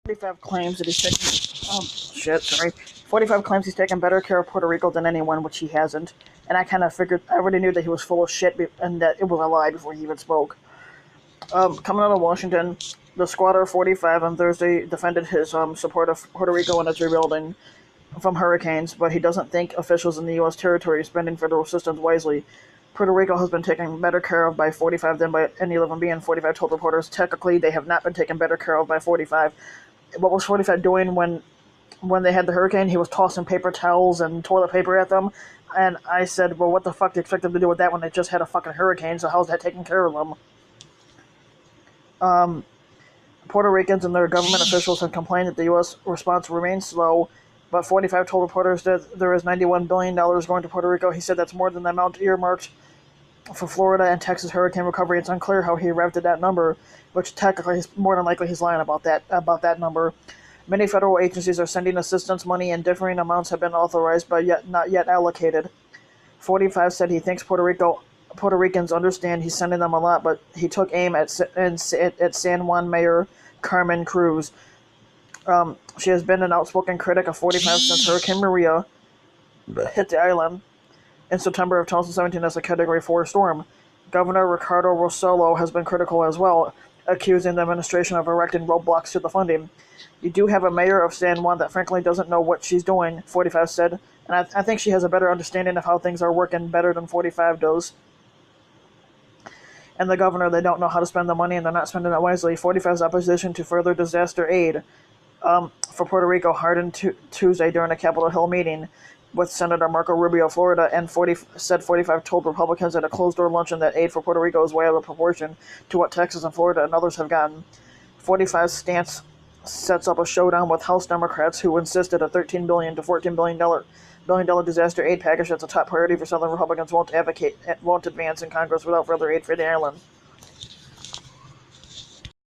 45 claims that he's taken. Oh, shit, sorry. 45 claims he's taken better care of Puerto Rico than anyone, which he hasn't. And I kind of figured, I already knew that he was full of shit and that it was a lie before he even spoke. Coming out of Washington, the Squatter 45 on Thursday defended his support of Puerto Rico and its rebuilding from hurricanes, but he doesn't think officials in the U.S. territory are spending federal assistance wisely. Puerto Rico has been taken better care of by 45 than by any living being, 45 told reporters. Technically, they have not been taken better care of by 45. What was 45 doing when they had the hurricane? He was tossing paper towels and toilet paper at them. And I said, well, what the fuck do you expect them to do with that when they just had a fucking hurricane? So how's that taking care of them? Puerto Ricans and their government officials have complained that the U.S. response remains slow, but 45 told reporters that there is $91 billion going to Puerto Rico. He said that's more than the amount earmarked for Florida and Texas hurricane recovery. It's unclear how he arrived at that number, which technically, more than likely, he's lying about that number. Many federal agencies are sending assistance money, and differing amounts have been authorized, but not yet allocated. 45 said he thinks Puerto Ricans understand he's sending them a lot, but he took aim at San Juan Mayor Carmen Cruz. She has been an outspoken critic of 45 since Hurricane Maria hit the island in September of 2017 as a Category 4 storm. Governor Ricardo Rossello has been critical as well, accusing the administration of erecting roadblocks to the funding. You do have a mayor of San Juan that frankly doesn't know what she's doing, 45 said, and I think she has a better understanding of how things are working better than 45 does. And the governor, they don't know how to spend the money, and they're not spending it wisely. 45's opposition to further disaster aid for Puerto Rico hardened Tuesday during a Capitol Hill meeting with Senator Marco Rubio of Florida, and 45 told Republicans at a closed-door luncheon that aid for Puerto Rico is way out of proportion to what Texas and Florida and others have gotten. 45's stance sets up a showdown with House Democrats who insisted a $13 billion to $14 billion disaster aid package that's a top priority for Southern Republicans won't advance in Congress without further aid for the island.